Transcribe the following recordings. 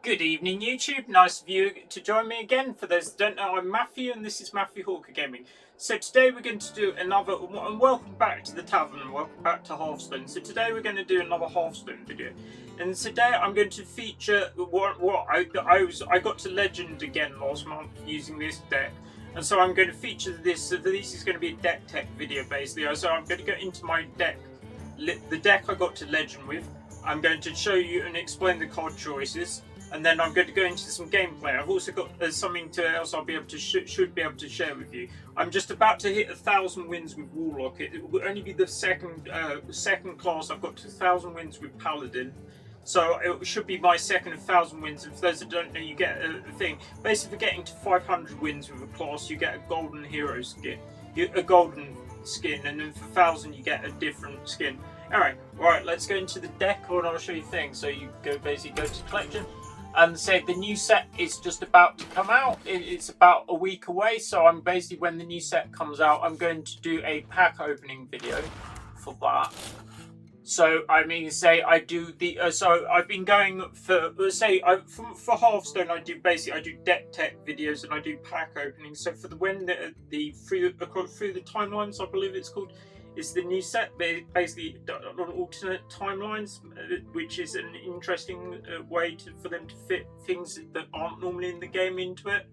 Good evening, YouTube. Nice of you to join me again. For those that don't know, I'm Matthew, and this is Matthew Hawker Gaming. So today we're going to do another, and welcome back to the tavern, welcome back to Hearthstone. So today we're going to do another Hearthstone video, and today I'm going to feature what I got to Legend again last month using this deck, and so I'm going to feature this. So this is going to be a deck tech video basically. So I'm going to go into my deck, the deck I got to Legend with. I'm going to show you and explain the card choices, and then I'm going to go into some gameplay. I've also got something else I'll be able to should be able to share with you. I'm just about to hit 1,000 wins with Warlock. It will only be the second class I've got to 1,000 wins with Paladin. So it should be my second 1,000 wins. And for those that don't know, you get a thing. Basically, for getting to 500 wins with a class, you get a golden hero skin, a golden skin, and then for 1,000 you get a different skin. Alright, let's go into the deck and I'll show you things. So you basically go to collection, and say the new set is just about to come out. It's about a week away, so I'm basically, when the new set comes out, I'm going to do a pack opening video for that. So I mean, say I do the so I've been going for for Hearthstone. I do deck tech videos and I do pack openings. So for through the timelines, I believe it's called. It's the new set, basically on alternate timelines, which is an interesting way for them to fit things that aren't normally in the game into it.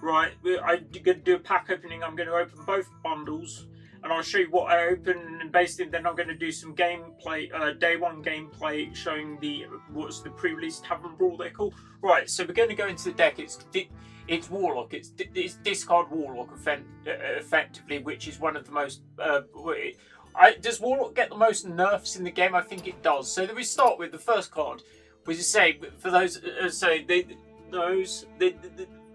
Right, I'm going to do a pack opening. I'm going to open both bundles, and I'll show you what I open, and basically then I'm going to do some gameplay, day one gameplay, showing what's the pre-release Tavern Brawl they're called. Right, so we're going to go into the deck. It's Warlock. It's discard Warlock effectively, which is one of the most. Does Warlock get the most nerfs in the game? I think it does. So we start with the first card, which is for those the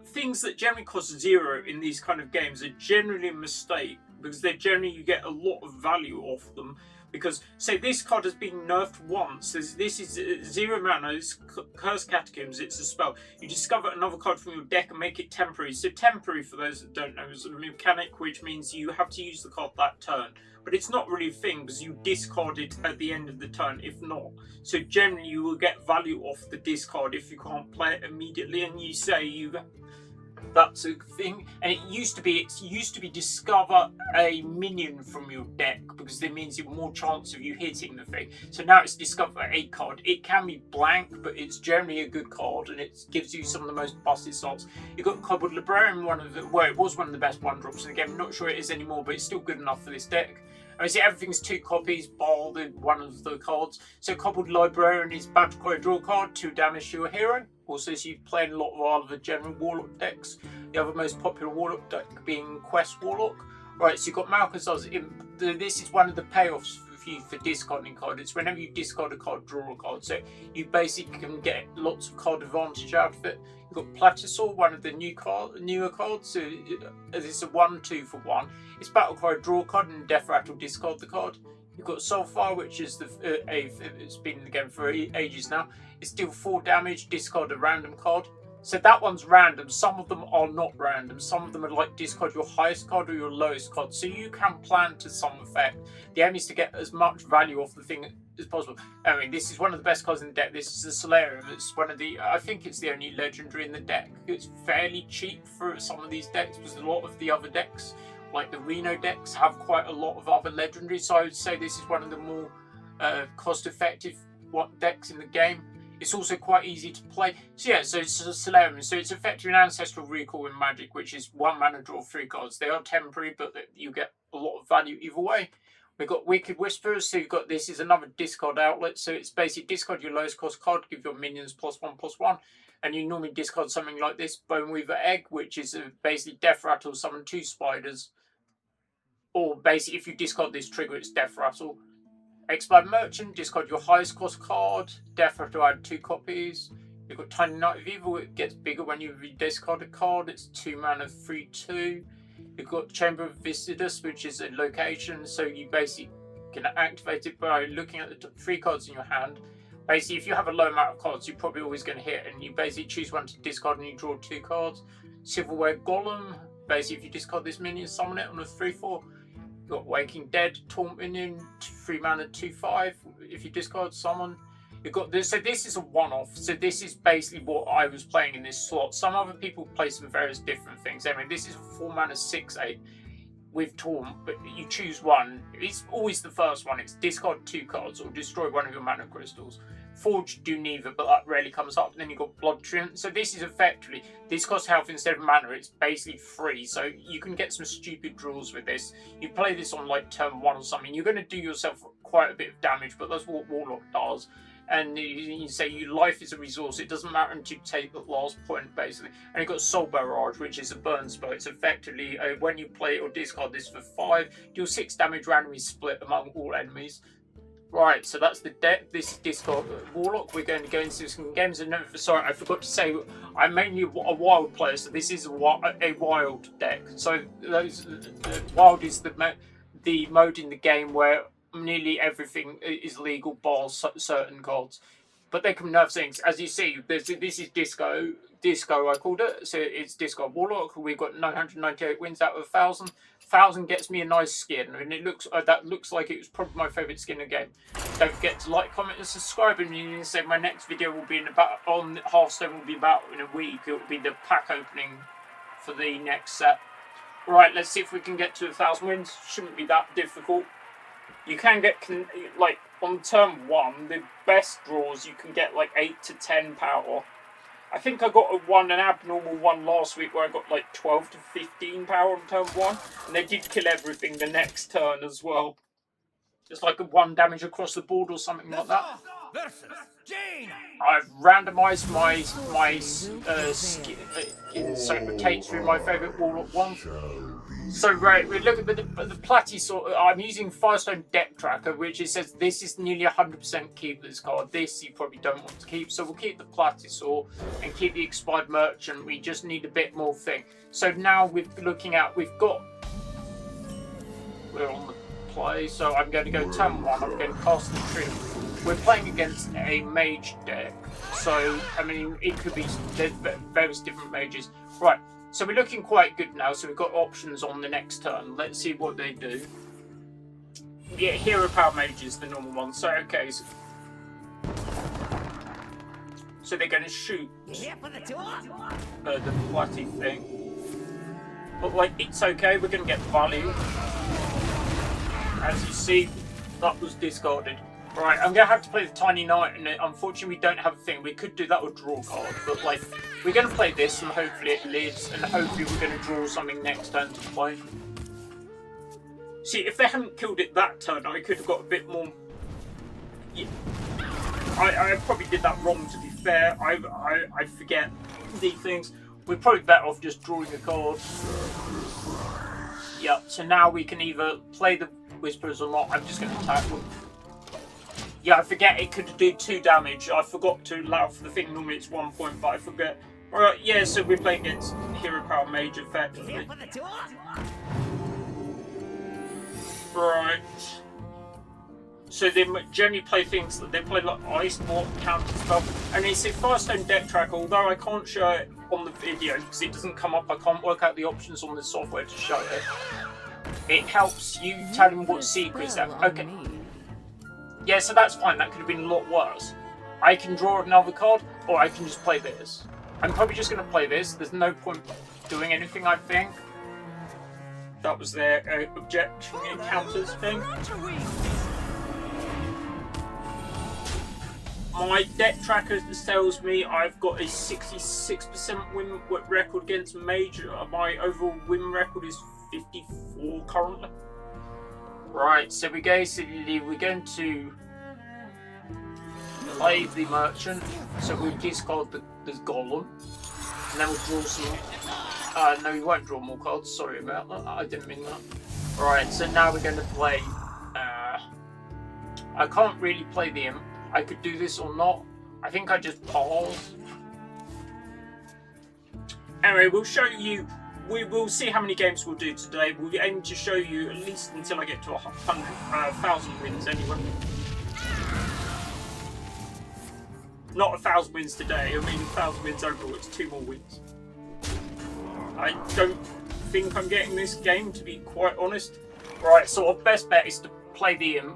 things that generally cost 0 in these kind of games are generally a mistake, because you get a lot of value off them. Because say this card has been nerfed once. This is 0 mana. It's Cursed Catacombs. It's a spell. You discover another card from your deck and make it temporary. So temporary, for those that don't know, is a mechanic which means you have to use the card that turn. But it's not really a thing, because you discard it at the end of the turn if not. So generally you will get value off the discard if you can't play it immediately, and you say that's a thing. And it used to be discover a minion from your deck, because that means you have more chance of you hitting the thing. So now it's discover a card. It can be blank, but it's generally a good card, and it gives you some of the most busted slots. You've got Kobold Librarian, it was one of the best 1-drops in the game. I'm not sure it is anymore, but it's still good enough for this deck. I mean, see, everything's 2 copies, bar one of the cards. So Kobold Librarian is battle cry, draw card, 2 damage to your hero. Also, so you play in a lot of other general Warlock decks. The other most popular Warlock deck being Quest Warlock. Right, so you've got Malchazar's Imp. This is one of the payoffs for you for discarding card. It's whenever you discard a card, draw a card. So you basically can get lots of card advantage out of it. You've got Platysaur, one of the newer cards. So it's a 1/2 for 1. It's battle cry, draw card, and death rattle, discard the card. You've got Soulfire, which is it's been in the game for ages now. It's deal 4 damage, discard a random card. So that one's random. Some of them are not random. Some of them are like discard your highest card or your lowest card. So you can plan to some effect. The aim is to get as much value off the thing as possible. I mean, this is one of the best cards in the deck. This is the Solarium. It's one of the, I think it's the only legendary in the deck. It's fairly cheap for some of these decks, because a lot of the other decks, like the Reno decks, have quite a lot of other legendaries. So I would say this is one of the more cost-effective decks in the game. It's also quite easy to play. So yeah, so it's a Solarium. So it's effectively an Ancestral Recall in Magic, which is 1 mana, draw 3 cards. They are temporary, but you get a lot of value either way. We've got Wicked Whisperers. So you've got, this is another discard outlet. So it's basically discard your lowest cost card, give your minions +1/+1. And you normally discard something like this, Bone Weaver Egg, which is basically Death Rattle, summon 2 spiders. Or basically, if you discard this trigger, it's Death Rattle. Expired Merchant, discard your highest cost card. Death Rattle, add 2 copies. You've got Tiny Knight of Evil. It gets bigger when you discard a card. It's 2 mana, 3/2. You've got Chamber of Viscidus, which is a location. So you basically can activate it by looking at the 3 cards in your hand. Basically, if you have a low amount of cards, you're probably always going to hit, and you basically choose one to discard and you draw 2 cards. Silverware Golem. Basically, if you discard this minion, summon it on a 3/4. You've got Waking Dead, Taunt Minion, 3 mana, 2/5. If you discard summon, You've got this. So this is a one-off. So this is basically what I was playing in this slot. Some other people play some various different things. Anyway, this is a 4-mana 6/8 with Taunt, but you choose one. It's always the first one. It's discard 2 cards or destroy one of your mana crystals. Forge do neither, but that rarely comes up. And then you've got Blood Treant. So this is effectively, this costs health instead of mana. It's basically free. So you can get some stupid draws with this. You play this on like turn 1 or something. You're going to do yourself quite a bit of damage, but that's what Warlock does. And you say your life is a resource. It doesn't matter until you take the last point, basically. And you've got Soul Barrage, which is a burn spell. It's effectively, when you play or discard this for 5, deal 6 damage randomly split among all enemies. Right, so that's the deck. This is discard Warlock. We're going to go into some games. And sorry, I forgot to say, I'm mainly a wild player, so this is a wild deck. So wild is the mode in the game where nearly everything is legal, bar certain cards, but they can nerf things. As you see, this is Disco. I called it. So it's Disco Warlock. We've got 998 wins out of 1,000. 1,000 gets me a nice skin, and it looks that looks like it was probably my favourite skin in the game. Don't forget to like, comment, and subscribe. And you can say my next video will be on Hearthstone. Will be about in a week. It will be the pack opening for the next set. Right, let's see if we can get to 1,000 wins. Shouldn't be that difficult. You can get, like, on turn 1, the best draws, you can get, like, 8 to 10 power. I think I got an abnormal one last week where I got, like, 12 to 15 power on turn 1. And they did kill everything the next turn as well. Just like a 1 damage across the board or something like that. I've randomised my skin, so it rotates through my favourite Warlock ones. So right, we look at the Platy sort. I'm using Firestone Deck Tracker, which it says this is nearly 100% keep this card. This you probably don't want to keep, so we'll keep the Platysaur and keep the Expired Merchant. We just need a bit more thing. So now we're on the play. So I'm going to go turn 1. I'm going to cast the tree. We're playing against a mage deck, so I mean it could be there's various different mages. Right. So we're looking quite good now, so we've got options on the next turn. Let's see what they do. Yeah, Hero Power Mage is the normal one. So, okay. So they're going to shoot the Platy thing. But, like, it's okay. We're going to get value. As you see, that was discarded. Right, I'm going to have to play the Tiny Knight, and unfortunately we don't have a thing. We could do that or draw a card, but like, we're going to play this, and hopefully it lives, and hopefully we're going to draw something next turn to play. See, if they hadn't killed it that turn, I could have got a bit more... Yeah. I probably did that wrong, to be fair. I forget these things. We're probably better off just drawing a card. Yep, so now we can either play the Whisperers or not. I'm just going to attack them. Yeah, I forget it could do 2 damage. I forgot to allow for the thing. Normally it's 1 point, but I forget. Alright, yeah, so we're playing against Hero Power Mage effectively. Right. So they generally play things that they play like Ice Block, Counter Spell. And it's a Firestone Deck Tracker, although I can't show it on the video because it doesn't come up. I can't work out the options on the software to show it. It helps you tell them what secrets they have. Okay. Yeah, so that's fine. That could have been a lot worse. I can draw another card, or I can just play this. I'm probably just going to play this. There's no point doing anything, I think. That was their objection counters thing. My deck tracker tells me I've got a 66% win record against Mage. My overall win record is 54 currently. Right, so we're going to play the Merchant. So we'll discard the Golem, and then we'll draw some. No, we won't draw more cards. Sorry about that. I didn't mean that. Right, so now we're going to play. I can't really play the Imp. I could do this or not. I think I just pause. Anyway, we'll show you. We will see how many games we'll do today. We'll aim to show you at least until I get to 1,000 wins anyway. Not 1,000 wins today. I mean 1,000 wins overall. It's 2 more wins. I don't think I'm getting this game, to be quite honest. Right, so our best bet is to play the Imp.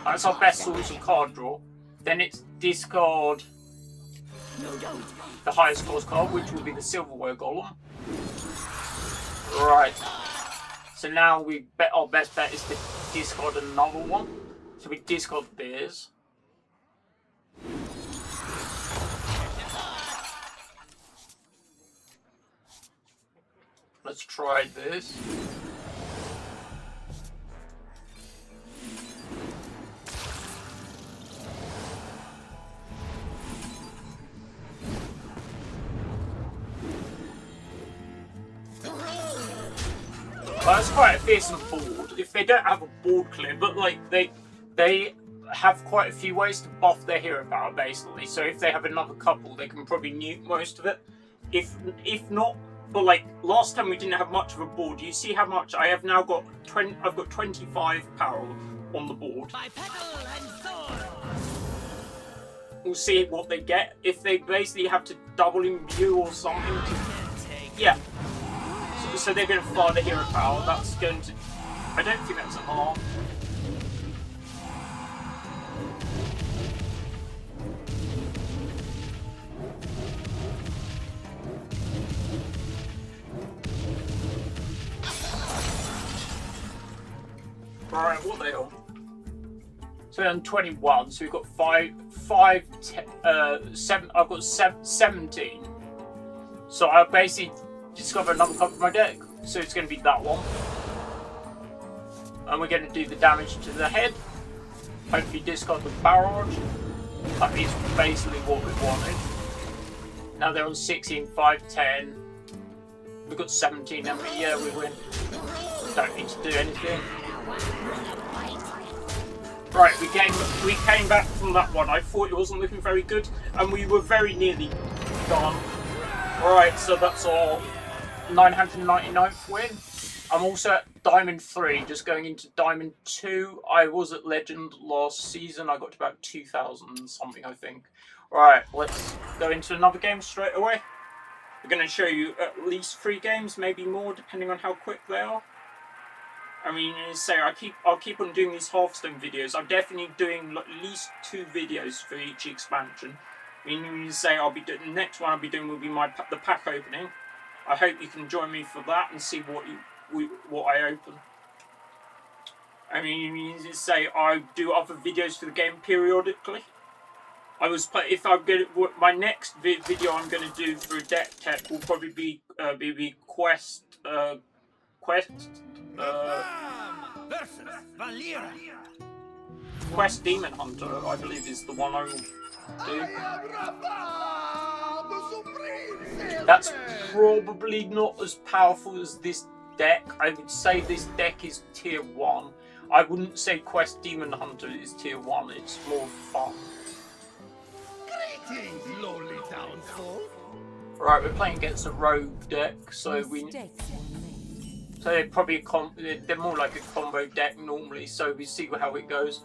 That's our best source of card draw. Then it's discard the highest cost card, which will be the Silverware Golem. Right. So now we bet our best bet is to discard another one. So we discard theirs. Let's try this. Well, that's quite a fearsome board. If they don't have a board clear, but like they have quite a few ways to buff their hero power basically. So if they have another couple, they can probably nuke most of it. If not, but like last time we didn't have much of a board. You see how much I have now got? I've got 25 power on the board. We'll see what they get. If they basically have to double imbue or something. Yeah. So they're going to fire the hero power. That's going to... I don't think that's an R. Alright, what are they on? So we're on 21, so we've got 7, I've got 17. So I'll basically discover another card from my deck. So it's going to be that one. And we're going to do the damage to the head. Hopefully discard the barrage. That is basically what we wanted. Now they're on 16, 5, 10. We've got 17, and we win. Don't need to do anything. Right, we came back from that one. I thought it wasn't looking very good, and we were very nearly done. Right, so that's our 999th win. I'm also at Diamond 3, just going into Diamond 2. I was at Legend last season. I got to about 2,000 something, I think. Right, let's go into another game straight away. We're going to show you at least 3 games, maybe more, depending on how quick they are. I mean, I'll keep on doing these Hearthstone videos. I'm definitely doing at least 2 videos for each expansion. I mean, the next one I'll be doing will be the pack opening. I hope you can join me for that and see what I open. I mean, I do other videos for the game periodically. My next video I'm going to do for deck tech will probably be Quest Demon Hunter, I believe, is the one I will do. That's probably not as powerful as this deck. I would say this deck is tier 1. I wouldn't say Quest Demon Hunter is tier 1. It's more fun. Greetings, lowly downfall. Right, we're playing against a rogue deck, so they're probably they're more like a combo deck normally. So we see how it goes.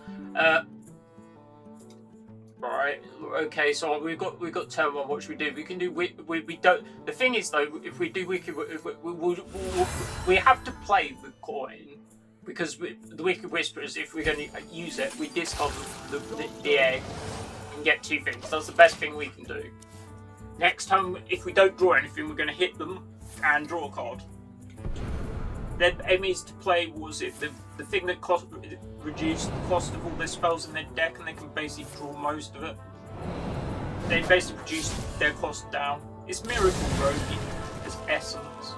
Right. Okay. So we've got turn 1. What should we do? We can do. We don't. The thing is though, if we do Wicked, we have to play the coin because the Wicked Whisperers. If we're going to use it, we discard the egg and get 2 things. That's the best thing we can do. Next time, if we don't draw anything, we're going to hit them and draw a card. Their aim is to play, the thing that reduce the cost of all their spells in their deck, and they can basically draw most of it. They basically reduce their cost down. It's Miracle Rogue as essence.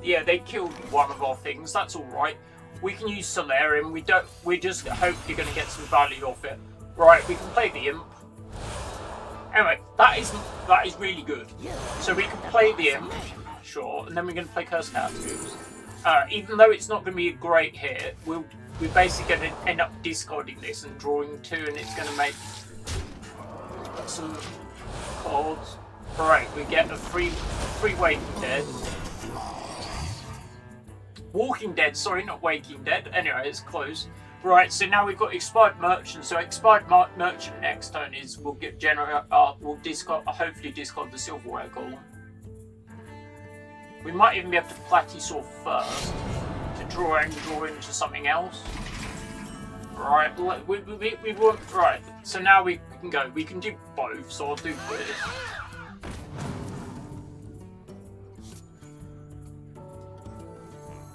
Yeah, they killed one of our things. That's all right. We can use Solarium. We just hope you're going to get some value off it. Right, we can play the Imp. Anyway, that is really good. So we can play the Imp, sure, and then we're going to play Curse Cataclysms. Even though it's not going to be a great hit, we're basically going to end up discarding this and drawing 2, and it's going to make some cards. Right, we get a free Waking Dead. Walking Dead, sorry, not Waking Dead. Anyway, it's close. Right, so now we've got Expired Merchant. So Expired Merchant next turn is we'll discard, hopefully discard the Silverware Golem. We might even be able to Platysaur first to draw into something else. Right, we want, right, so now we can go. We can do both, so I'll do this.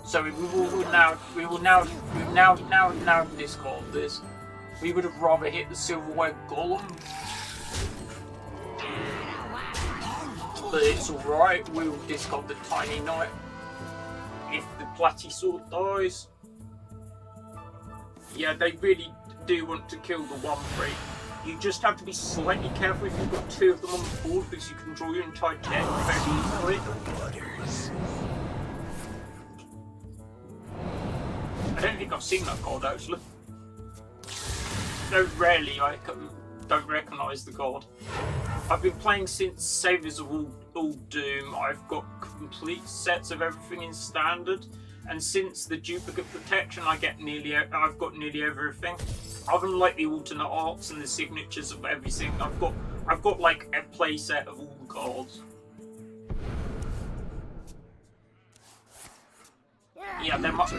So we will now discard this. We would have rather hit the Silverware Golem. But it's alright, we'll discard the Tiny Knight if the Platy Sword dies. Yeah, they really do want to kill the 1-3. You just have to be slightly careful if you've got 2 of them on the board, because you can draw your entire deck very easily. I don't think I've seen that card actually. So rarely I don't recognise the card. I've been playing since Saviors of all Doom. I've got complete sets of everything in Standard. And since the duplicate protection, I've got nearly everything. Other than like the alternate arts and the signatures of everything, I've got like a play set of all the cards. Yeah, there must be.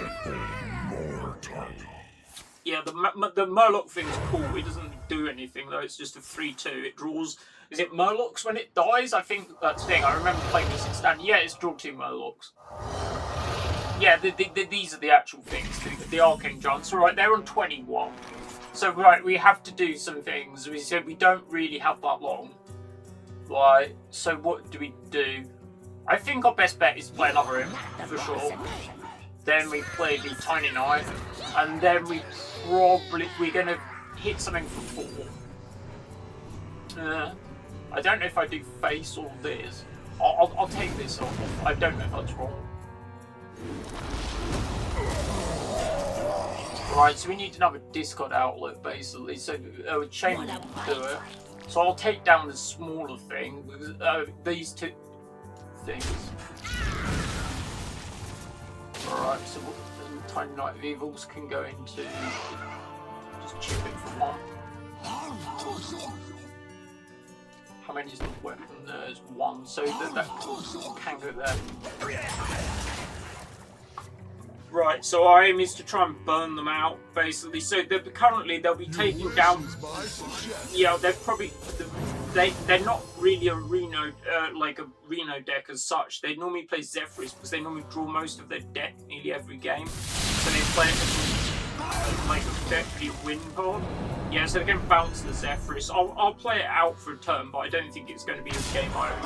Yeah, the Murloc thing's cool. It doesn't do anything though. It's just a 3/2. It draws. Is it Murlocs when it dies? I think that's the thing. I remember playing this in Standard. Yeah, it's draw 2 Murlocs. Yeah, these are the actual things, the Arcane Giants. Alright, they're on 21. So, right, we have to do some things. We said we don't really have that long. Right, so what do we do? I think our best bet is to play another imp, for sure. Then we play the Tiny Knight. And then we're going to hit something for 4. I don't know if I do face or this. I'll take this off. I don't know if that's wrong. Right, so we need another discard outlet basically, so chain will do it. So I'll take down the smaller thing, because these 2 things. Alright, so the Tiny Knight of Evils can go into, just chip it for 1. How many is the weapon? There's 1, so that can go there. Right, so our aim is to try and burn them out, basically. So currently they'll be taking down. Yeah, they're probably they're not really a Reno like a Reno deck as such. They normally play Zephyrus because they normally draw most of their deck nearly every game. So they play it as like effectively a win card. Yeah, so they're going to bounce the Zephyrus. I'll play it out for a turn, but I don't think it's going to be a game I open.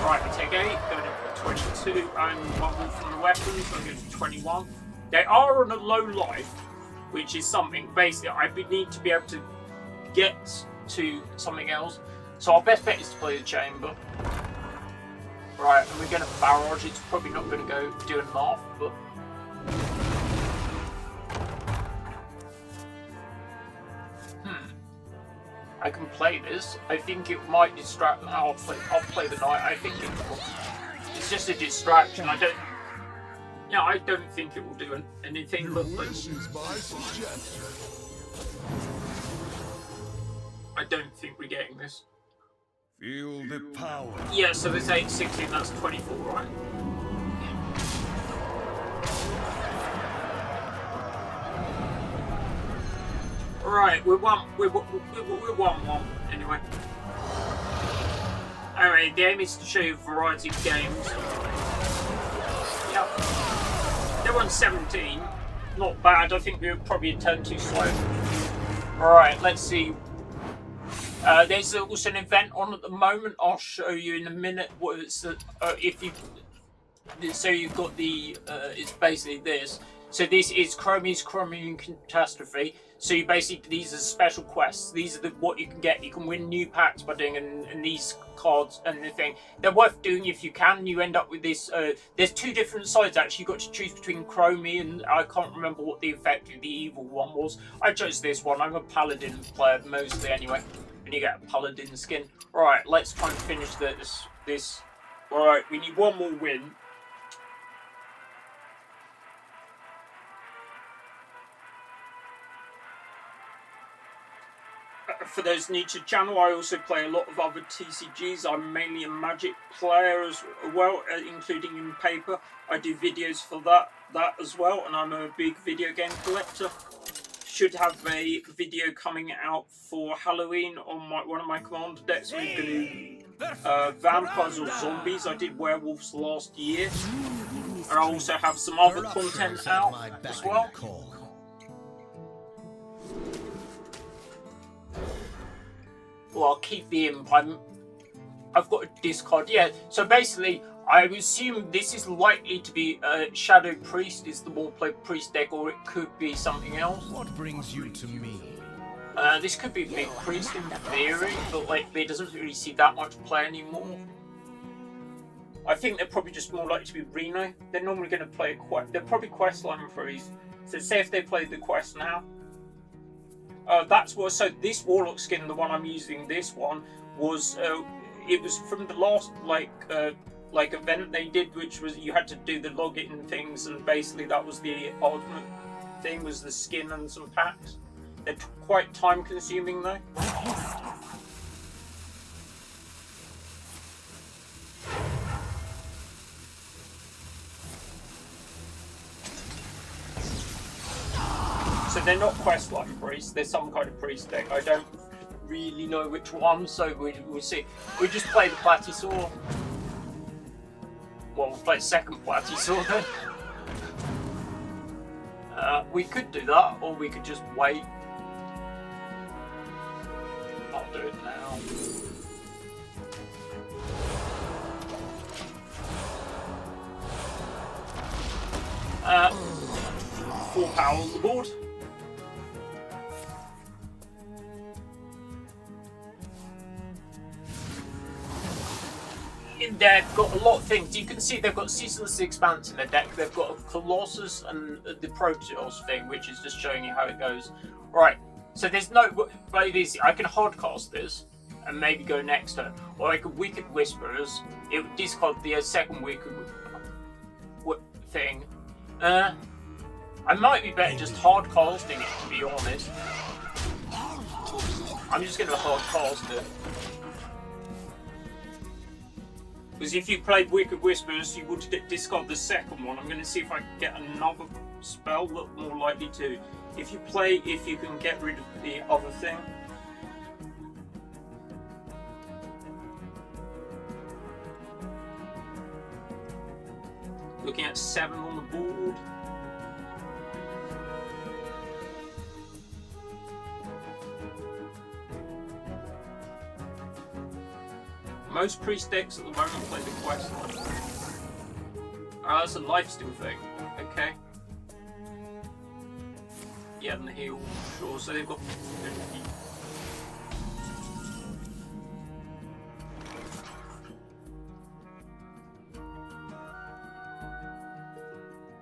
Right, we take 8, go to 22, and 1 more from the weapons, so I go to 21. They are on a low life, which is something, basically, I need to be able to get to something else. So our best bet is to play the chamber. Right, and we're going to barrage. It's probably not going to go do enough, but... I can play this. I think it might distract. I'll play the knight. I think it's just a distraction. I don't think it will do anything. But I don't think we're getting this. Feel the power. Yeah. So this 8, 16. That's 24, right? Right, we're 1-1 anyway. Anyway, the aim is to show you a variety of games. Yep. They're on 17. Not bad. I think we were probably a turn too slow. Alright, let's see. There's also an event on at the moment. I'll show you in a minute what it's if you. So you've got the. It's basically this. So this is Chromie's Chromium Catastrophe. So you basically, these are special quests. These are what you can get. You can win new packs by doing and these cards and the thing. They're worth doing if you can. You end up with this. There's 2 different sides actually. You've got to choose between Chromie and I can't remember what the effect of the evil one was. I chose this one. I'm a Paladin player mostly anyway. And you get a Paladin skin. Alright, let's try and finish this. Alright, we need 1 more win. For those new to the channel, I also play a lot of other TCGs. I'm mainly a Magic player as well, including in paper. I do videos for that as well, and I'm a big video game collector. should have a video coming out for Halloween on one of my commander decks. We're going to do vampires or zombies. I did werewolves last year. And I also have some other content out as well. Well, I'll keep the imp. I've got a discard. Yeah, so basically, I assume this is likely to be Shadow Priest is the more played priest deck, or it could be something else. What brings you to me? This could be Big Priest in theory, but like it doesn't really see that much play anymore. I think they're probably just more likely to be Reno. They're normally going to play a quest. They're probably Questline Priest. So say if they play the quest now. That's what. So this Warlock skin, the one I'm using, this one was. It was from the last like event they did, which was you had to do the login things, and basically that was the ultimate thing, was the skin and some packs. They're quite time consuming though. So they're not Questline Priests, they're some kind of priest deck. I don't really know which one, so we'll see. We just play the Platysaur. Well, we'll play second Platysaur then. We could do that, or we could just wait. I'll do it now. Full power on the board. They've got a lot of things. You can see they've got Ceaseless Expanse in their deck. They've got a Colossus and the Proteus thing, which is just showing you how it goes. Right, so there's no way easy. I can hardcast this and maybe go next turn, or I could Wicked Whisperers. It would discard the second Wicked thing. I might be better just hardcasting it, to be honest. I'm just going to hardcast it. Because if you played Wicked Whisperers, you would discard the second one. I'm going to see if I can get another spell that more likely to. If you can get rid of the other thing. Looking at 7 on the board. Most priest decks at the moment play the quest line. That's a lifesteal thing. Okay. Yeah, and the heal. Sure, so they've got.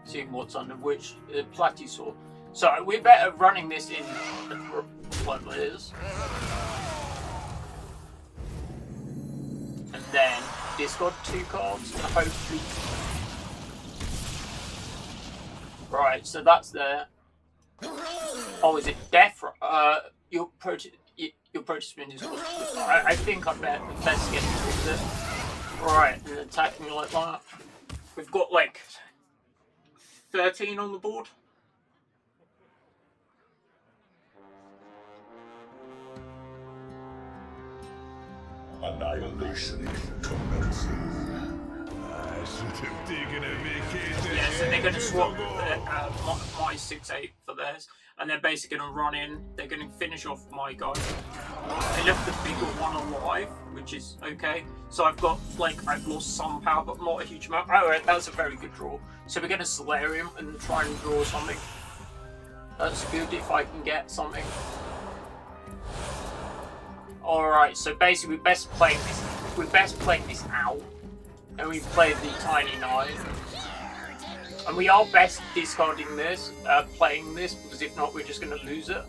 Seeing what's under which Platysaur. So we're better running this in what it is. And then discard 2 cards and hopefully. Right, so that's there. Oh, is it Death? Your Protestant is. I think I'd best get into it. Right, and attack me like that. We've got like 13 on the board. Annihilation commencing. I should have taken a vacation. Yeah, so they're going to swap my 6/8 for theirs, and they're basically going to run in. They're going to finish off my guy. They left the bigger one alive, which is okay. So I've got I've lost some power, but not a huge amount. Oh, right, that's a very good draw. So we're going to Solarium and try and draw something. That's good if I can get something. Alright, so basically we're best playing this out. And we've played the Tiny Knife. And we are best discarding this, playing this, because if not we're just going to lose it.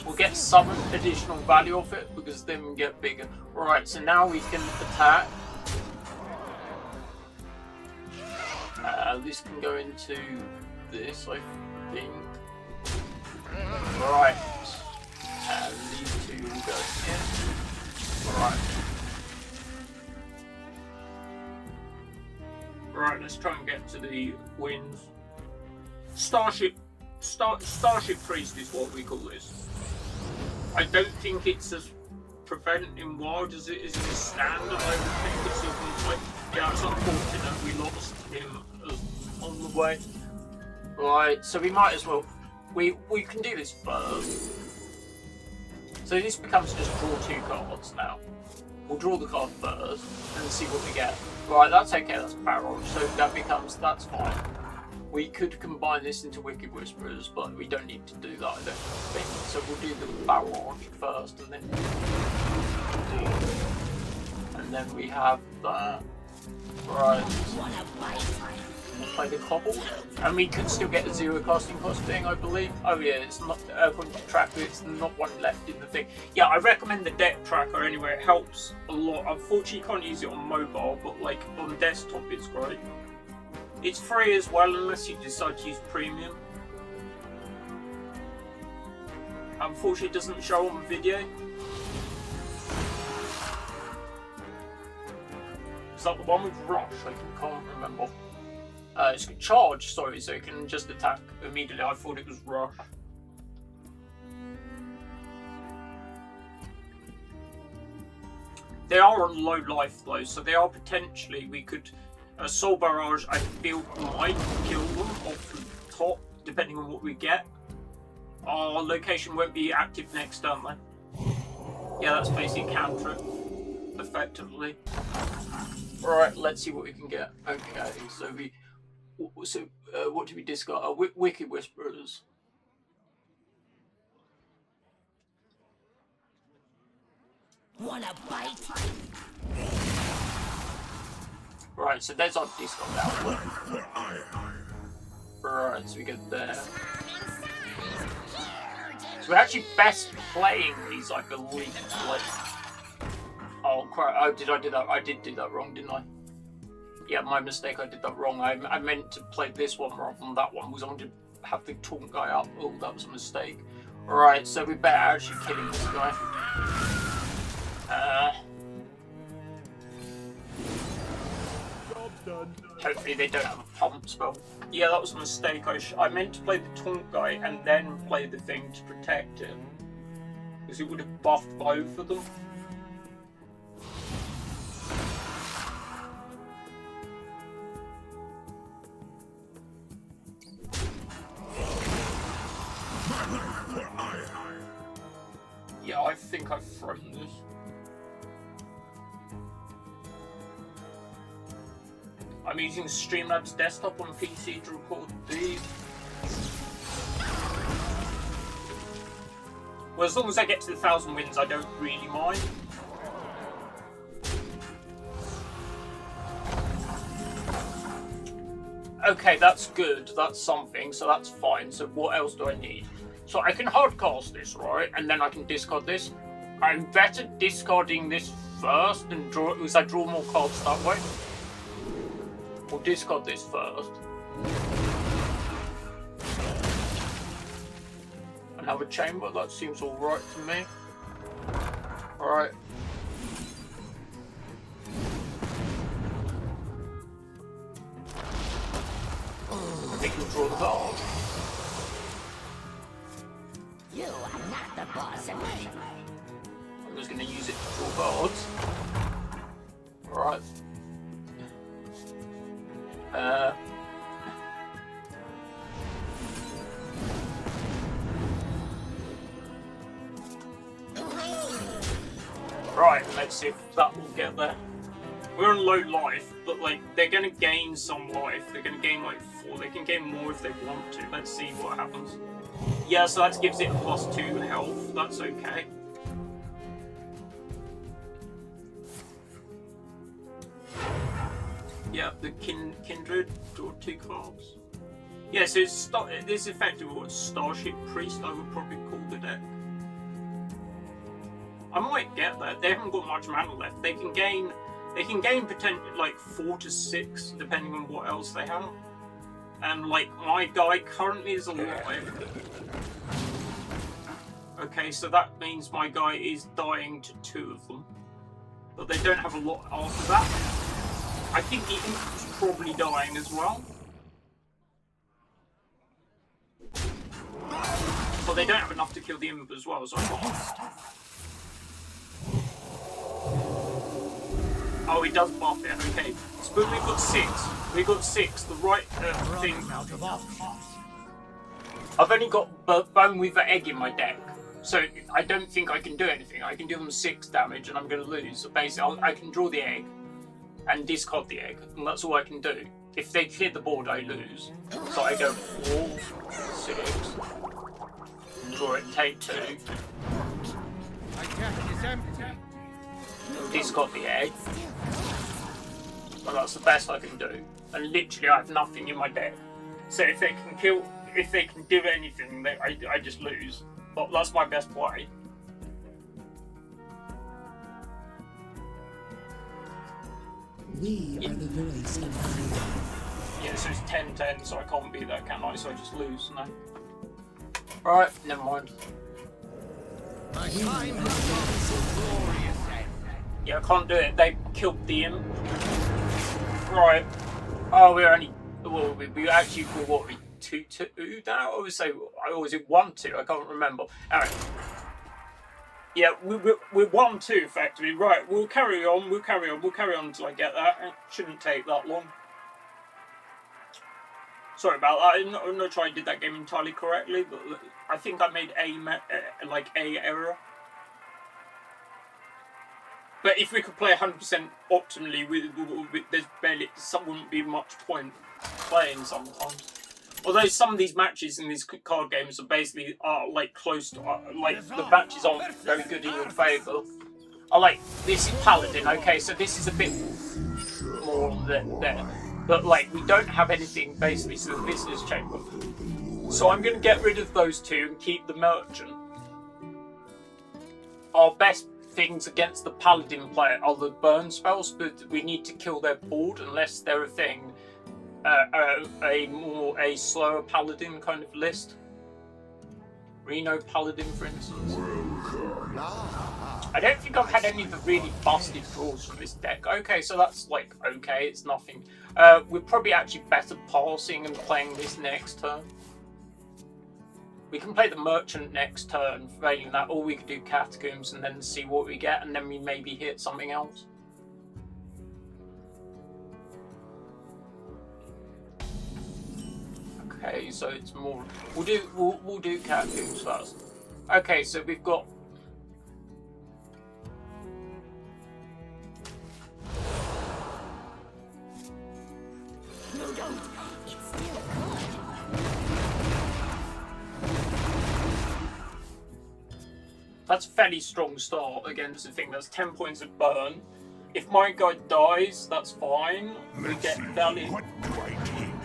We'll get some additional value off it, because then we get bigger. Right, so now we can attack. This can go into this, I think. Right. And these two will go here. Right. Right, let's try and get to the wins. Starship Starship Priest is what we call this. I don't think it's as prevalent in WoW as it is in standard. I would think it's something like, yeah, it's unfortunate we lost him on the way. Right, so we might as well, we can do this first. So this becomes just draw 2 cards now. We'll draw the card first and see what we get. Right, that's okay, that's Barrage, so that becomes, that's fine. We could combine this into Wicked Whisperers, but we don't need to do that, I don't think. So we'll do the Barrage first, and then we have that. Right. We'll play the Cobble. And we could still get the 0 casting cost thing, I believe. Oh yeah, it's not according to tracker, it's not one left in the thing. Yeah, I recommend the deck tracker anyway, it helps a lot. Unfortunately you can't use it on mobile, but like on desktop it's great. It's free as well unless you decide to use premium. Unfortunately it doesn't show on video. Is that the one with Rush? I can't remember. It's charge, sorry, so it can just attack immediately. I thought it was Rush. They are on low life though, so they are potentially, we could, Soul Barrage I feel might kill them off the top, depending on what we get. Our location won't be active next turn though. Yeah, that's basically counter it, effectively. Alright, let's see what we can get. Okay, so what do we discard? Wicked Whisperers. Wanna bite? Right, so there's our discard output. Right, so we get there. So we're actually best playing these, I believe. Like, oh crap! Oh, did I do that? I did do that wrong, didn't I? Yeah, my mistake. I did that wrong. I meant to play this one rather than that one because I wanted to have the taunt guy up. Oh, that was a mistake. Right, so we better actually killing this guy. Hopefully they don't have a pump spell. Yeah, that was a mistake. I meant to play the taunt guy and then play the thing to protect it. Because it would have buffed both of them. Yeah, I think I've thrown this. I'm using Streamlabs desktop on PC to record these. Well, as long as I get to the 1,000 wins, I don't really mind. Okay, that's good. That's something, so that's fine. So what else do I need? So I can hardcast this, right? And then I can discard this. I'm better discarding this first and draw, because I draw more cards that way. We'll discard this first. And have a chamber, that seems alright to me. Alright. We can draw the card. You are not the boss of me. I'm just going to use it to draw cards. Alright. Right, let's see if that will get there. We're on low life, but like they're gonna gain some life. They're gonna gain like 4. They can gain more if they want to. Let's see what happens. Yeah, so that gives it a +2 health. That's okay. Yeah, the Kindred, draw 2 cards. Yeah, so it's this is effectively what Starship Priest I would probably call the deck. I might get that. They haven't got much mana left. They can gain potentially like 4 to 6 depending on what else they have. And like my guy currently is alive. Okay, so that means my guy is dying to 2 of them. But they don't have a lot after that. I think the Imp is probably dying as well. But they don't have enough to kill the imp as well, so I got... Oh, he does buff it, okay. So, but we've got 6. We've got 6, the right thing. I've only got Bone Weaver Egg in my deck, so I don't think I can do anything. I can do them 6 damage and I'm going to lose. So basically, I can draw the egg and discard the egg, and that's all I can do. If they clear the board, I lose. So I go 4, 6, draw it, take 2. Discard the egg. And that's the best I can do. And literally I have nothing in my deck. So if they can kill, if they can do anything, I just lose. But that's my best play. We are the voice of fire. Yeah, so it's 10-10, so I can't beat that, can I? So I just lose, no. Alright, never mind. My time has gone so glorious. Yeah, I can't do it. They killed the imp. Right. Oh, we're only... Well, we actually... What, we 2-2 now? Or was it 1-2? I can't remember. Alright. Yeah, we're 1-2 effectively. Right, we'll carry on until I get that. It shouldn't take that long. Sorry about that. I'm not sure I did that game entirely correctly, but I think I made a error. But if we could play 100% optimally, there's wouldn't be much point playing sometimes. Although some of these matches in these card games are basically close to the matches aren't very good in your favour. This is Paladin, okay, so this is a bit more than there. But we don't have anything basically, so the Visitor's Chamber. So I'm going to get rid of those 2 and keep the Merchant. Our best things against the Paladin player are the burn spells, but we need to kill their board unless they're a thing. A slower Paladin kind of list. Reno Paladin, for instance. I don't think I've had any of the really busted draws from this deck. Okay, so that's okay, it's nothing. We're probably actually better passing and playing this next turn. We can play the Merchant next turn, failing that, or we could do Catacombs and then see what we get, and then we maybe hit something else. Okay, so it's more. We'll do Catacombs first. Okay, so we've got. No, don't. It's still good. That's a fairly strong start against the thing. That's 10 points of burn. If my guy dies, that's fine. We get value. What do I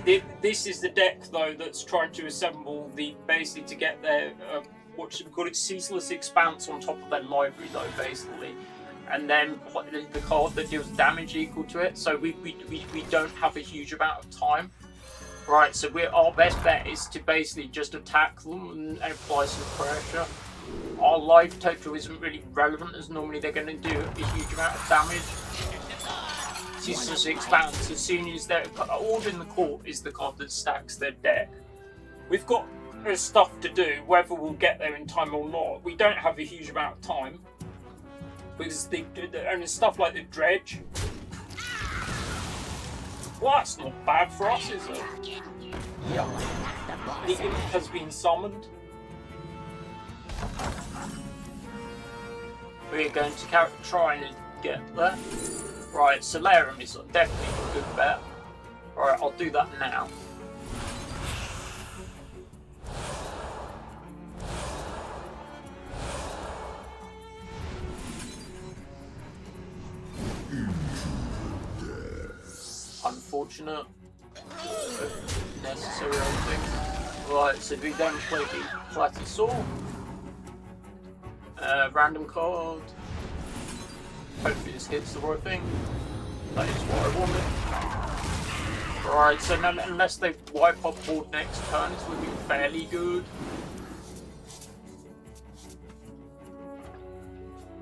take? This is the deck though that's trying to assemble basically to get their what should we call it, ceaseless expanse on top of their library though, basically, and then the card that deals damage equal to it. So we don't have a huge amount of time. Right, so our best bet is to basically just attack them and apply some pressure. Our life total isn't really relevant, as normally they're going to do a huge amount of damage. Ceaseless expanse, as soon as they're... Order in the Court is the card that stacks their deck. We've got stuff to do, whether we'll get there in time or not. We don't have a huge amount of time. Because and stuff like the Dredge. Well, that's not bad for us, is it? Yeah. The Imp has been summoned. We're going to try and get there. Right, Solarium is definitely a good bet. Alright, I'll do that now. Unfortunate. Necessary, I think. Right, so we don't play the Platysaur. Random card. Hopefully this hits the right thing. That is what I wanted. Right, so unless they wipe our board next turn, it's looking fairly good.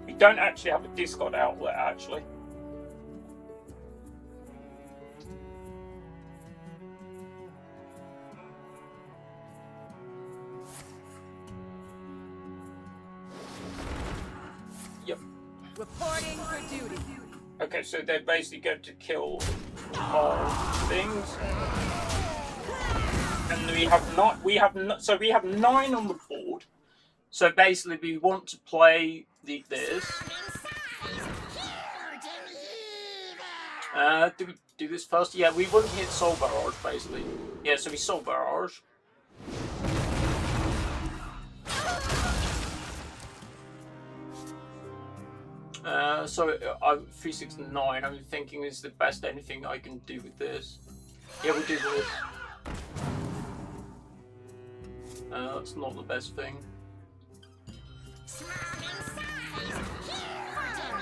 We don't actually have a discard outlet, actually. Reporting for duty. Okay, so they're basically going to kill all things. And we have 9 on the board. So basically we want to play this. Do we do this first? Yeah, we want to hit Soul Barrage basically. Yeah, so we Soul Barrage. So I'm 369. I'm thinking is the best anything I can do with this. Yeah, we'll do this. That's not the best thing.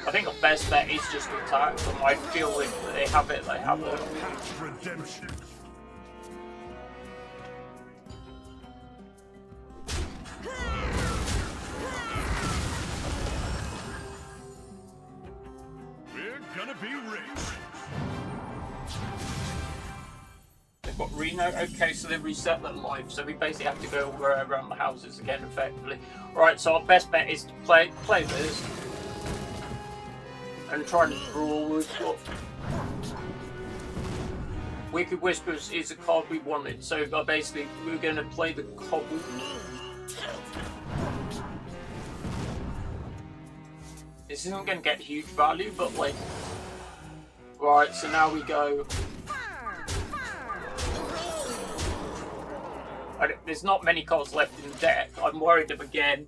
I think the best bet is just to attack them. I feel if they have it, they have it. Redemption. We're gonna be rich. They've got Reno. Okay, so they've reset their life. So we basically have to go around the houses again, effectively. Right. So our best bet is to play this. And trying to draw. We've got Wicked Whispers is a card we wanted, so basically we're going to play the Cobble. This isn't going to get huge value, but like, right. So now we go. There's not many cards left in the deck. I'm worried of again.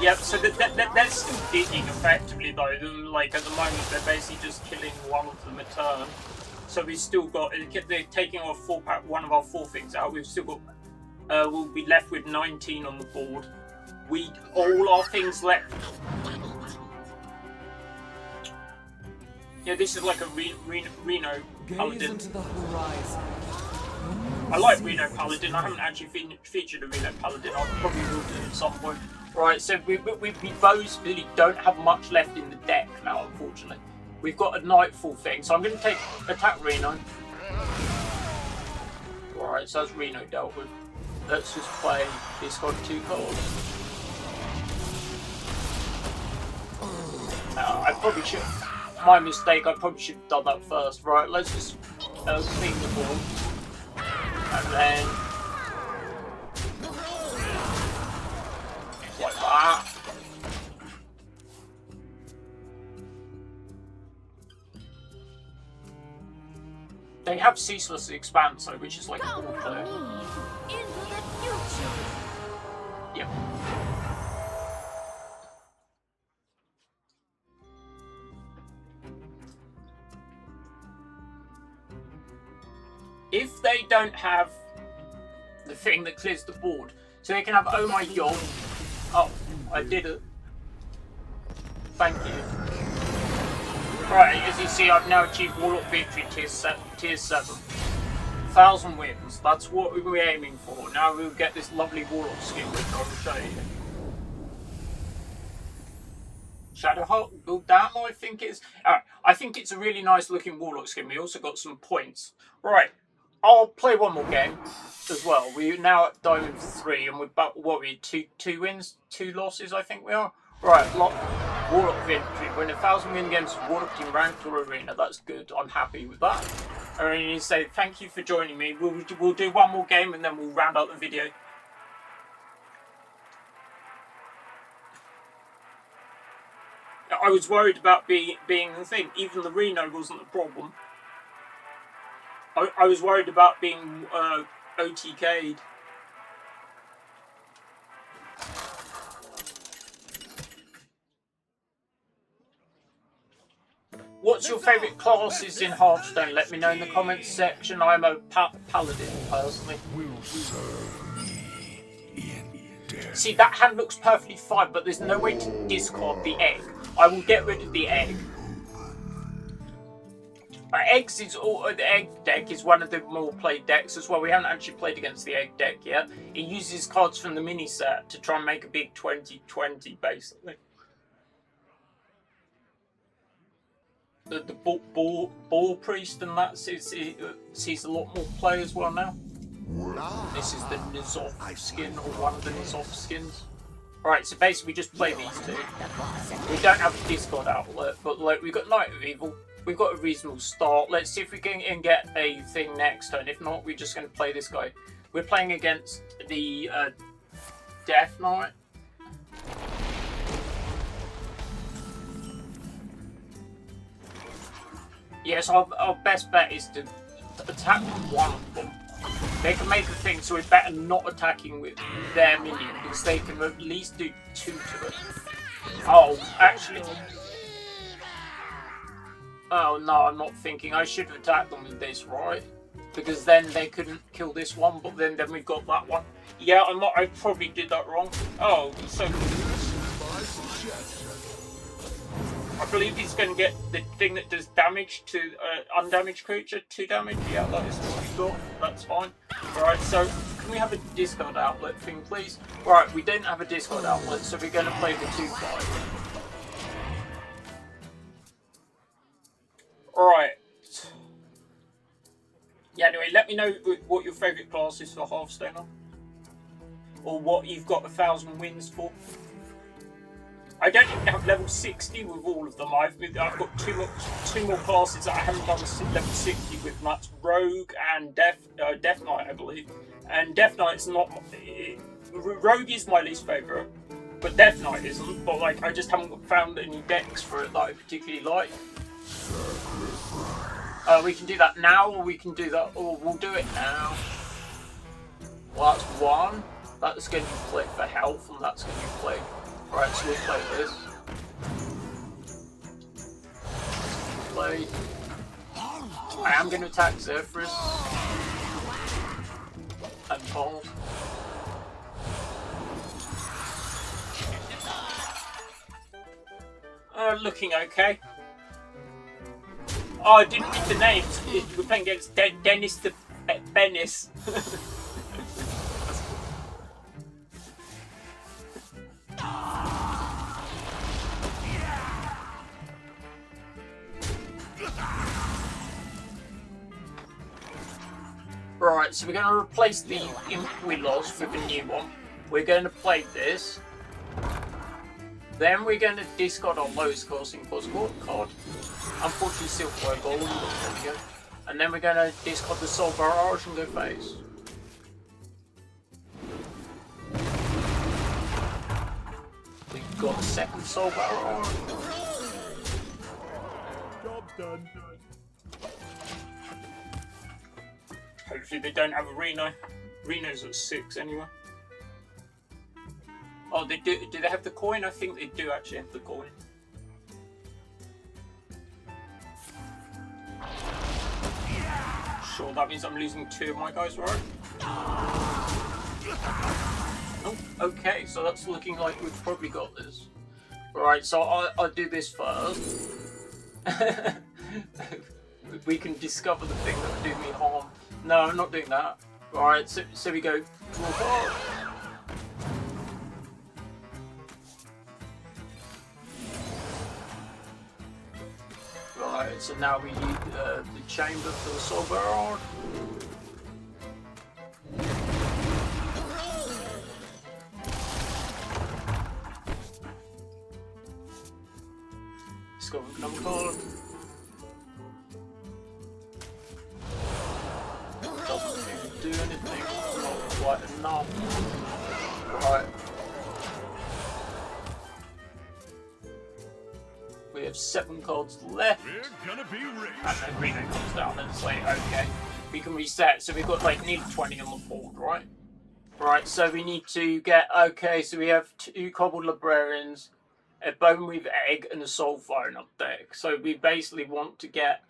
Yep, so they're still digging effectively though. Like at the moment, they're basically just killing one of them a turn. So we've still got. They're taking our one of our 4 things out. We've still got. We'll be left with 19 on the board. All our things left. Yeah, this is like a Reno Paladin. Into the horizon. I like Reno Paladin. I haven't actually featured a Reno Paladin. I probably will do at some point. Right, so we both really don't have much left in the deck now, unfortunately. We've got a Nightfall thing, so I'm going to attack Reno. Right, so that's Reno dealt with. Let's just play. He's got 2 cards. I probably should. My mistake. I probably should have done that first. Right, let's just clean the board. And then like that. They have Ceaseless Expanse, though, which is like Follow auto. me into the future. Yep. If they don't have the thing that clears the board, so they can have Oh My God. Oh, I did it. Thank you. Right, as you see, I've now achieved Warlock Victory tier 7. 1,000 wins. That's what we were aiming for. Now we'll get this lovely Warlock skin, which I will show you. Shadowheart Buildamo, I think it's. I think it's a really nice looking Warlock skin. We also got some points. Right. I'll play one more game as well. We're now at Diamond 3 and we're about, what are we, 2 wins, 2 losses I think we are. Right, Warlock Victory. Win 1,000 win games, Warlock team ranked or arena. That's good. I'm happy with that. I need to say thank you for joining me. We'll do one more game and then we'll round out the video. I was worried about being the thing. Even the Reno wasn't the problem. I was worried about being OTK'd. What's your favourite classes in Hearthstone? Let me know in the comments section. I'm a paladin personally. Will serve me in death. See, that hand looks perfectly fine, but there's no way to discard the egg. I will get rid of the egg. The egg deck is one of the more played decks as well. We haven't actually played against the egg deck yet. It uses cards from the mini set to try and make a big 20-20 basically. The ball priest and that sees a lot more play as well now. This is the Nizoth skin, or one of the Nizoth skins. Alright, so basically we just play these two. We don't have a Discord outlet, but like we've got Night of Evil. We've got a reasonable start. Let's see if we can get a thing next turn. If not, we're just going to play this guy. We're playing against the Death Knight. Yes, our best bet is to attack one of them. They can make a thing, so we're better not attacking with their minion, because they can at least do 2 to it. Oh, actually... Oh no, I'm not thinking. I should have attacked them with this, right? Because then they couldn't kill this one, but then we've got that one. Yeah, I probably did that wrong. Oh, so... I believe he's going to get the thing that does damage to undamaged creature, 2 damage. Yeah, that is what we got. That's fine. Alright, so can we have a Discord outlet thing, please? Right, we don't have a Discord outlet, so we're going to play the 2-5. Alright. Yeah, anyway, let me know what your favourite class is for Hearthstone are. Or what you've got 1,000 wins for. I don't even have level 60 with all of them. I've got two more classes that I haven't done level 60 with. And that's Rogue and Death Knight, I believe. And Death Knight's not... Rogue is my least favourite, but Death Knight isn't. But like, I just haven't found any decks for it that I particularly like. We can do that now, or we can do that, or we'll do it now. Well, that's 1. That's going to be played for health, and that's going to be played. Right, so we'll play this. Play. I am going to attack Zephyrus. And Paul. Looking okay. Oh, I didn't read the names. We're playing against Dennis the Bennis. Right, so we're going to replace the Imp we lost with a new one. We're going to play this. Then we're going to discard our lowest costing possible card. Unfortunately, Silkwood Gold. There we go. And then we're going to discard the Soul Barrage and go face. We've got a second Soul Barrage. Job's done. Hopefully they don't have a Reno. Reno's at 6 anyway. Oh, they do. Do they have the coin? I think they do actually have the coin. Sure, that means I'm losing 2 of my guys, right? Oh, okay, so that's looking like we've probably got this. Right, so I'll do this first. We can discover the thing that would do me harm. No, I'm not doing that. Alright, so we go draw card. Right, so now we need the chamber for the Soul Barrage. Discover another card. Doesn't even do anything, not quite enough. Right. We have 7 cards left. We're gonna be rich. And then Reno comes down and it's like, okay, we can reset. So we've got like nearly 20 on the board, right? Right, so we need to get, okay, so we have 2 Cobbled Librarians, a Bone with Egg, and a Soul Phone up deck. So we basically want to get,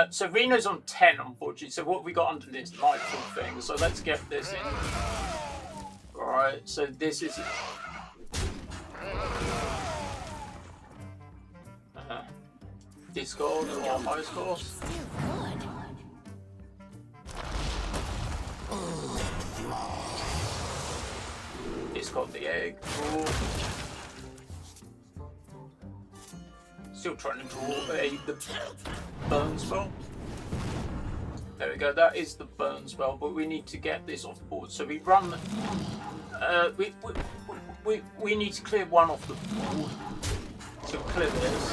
so Reno's on 10, unfortunately. So what have we got under this Nightfall thing? So let's get this in. Alright, so this is... Discord or highest course. Discard the egg. Draw. Still trying to draw the burn spell. There we go. That is the burn spell, but we need to get this off the board. So we run. we need to clear one off the board. So clear this.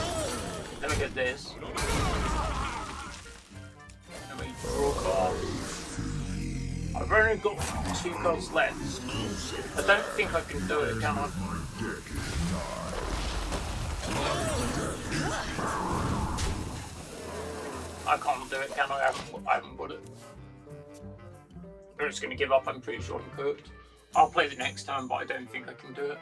Then we get this. And we draw a card. I've only got 2 cards left. I don't think I can do it, can I? I can't do it, can I? I haven't got it. I'm just going to give up, I'm pretty sure I'm cooked. I'll play the next time, but I don't think I can do it.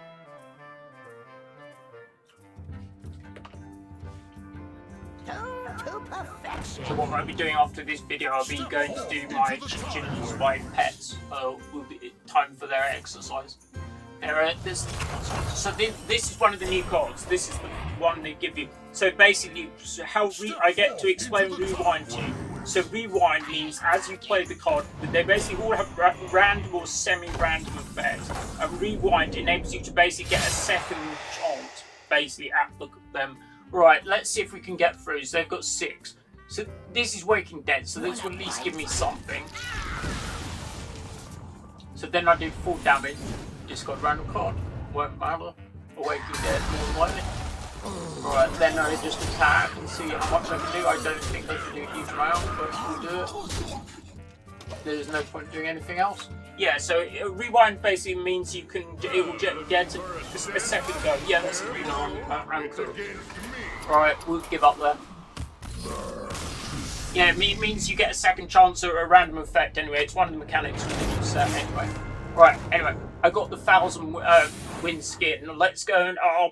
To perfection. So what I'll be doing after this video, I'll be going to do my chickens by pets. Will be time for their exercise. So this is one of the new cards. This is the one they give you. So basically, I get to explain rewind to you. So rewind means as you play the card, they basically all have random or semi-random effects. And rewind enables you to basically get a second chance, basically at them. Right, let's see if we can get through. So they've got 6. So this is Waking Dead, so this will at least give me something. So then I do 4 damage. Discard random card. Won't matter. Waking Dead, more than likely. Right, then I just attack and see how much I can do. I don't think I can do a huge amount, but we'll do it. There's no point doing anything else. Yeah, so rewind basically means you can, it will get a second go. Yeah, that's the reason I'm cool. Right, we'll give up there. Yeah, it means you get a second chance or a random effect anyway. It's one of the mechanics of the new set anyway. Right, anyway, I got the 1000 win skin. Let's go and I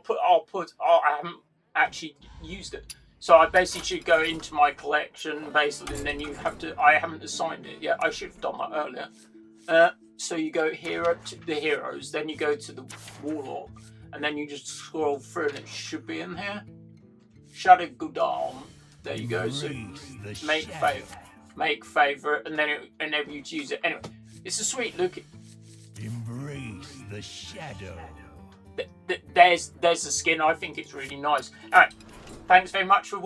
haven't actually used it. So I basically should go into my collection basically, and then you have to, I haven't assigned it yet. I should have done that earlier. So you go here to the heroes, then you go to the Warlock, and then you just scroll through and it should be in here. Shadow Goodarm. There you go. So make favorite, and then it enable you to use it. Anyway, it's a sweet look. Embrace the shadow. There's the skin. I think it's really nice. All right. Thanks very much for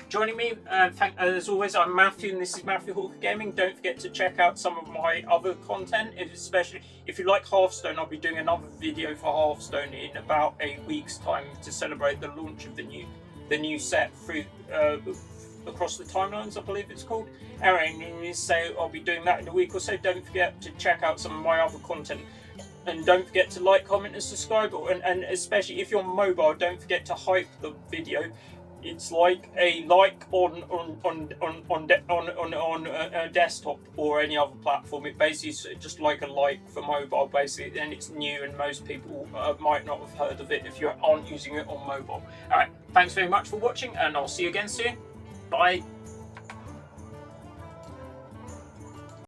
joining me. As always, I'm Matthew, and this is Matthew Hawker Gaming. Don't forget to check out some of my other content, especially if you like Hearthstone. I'll be doing another video for Hearthstone in about a week's time to celebrate the launch of the new set through across the timelines, I believe it's called. Anyway, so I'll be doing that in a week or so. Don't forget to check out some of my other content. And don't forget to like, comment, and subscribe. And especially if you're mobile, don't forget to hype the video. It's like a like on a desktop or any other platform. It basically is just like a like for mobile, basically, and it's new, and most people might not have heard of it if you aren't using it on mobile. All right, thanks very much for watching, and I'll see you again soon. Bye.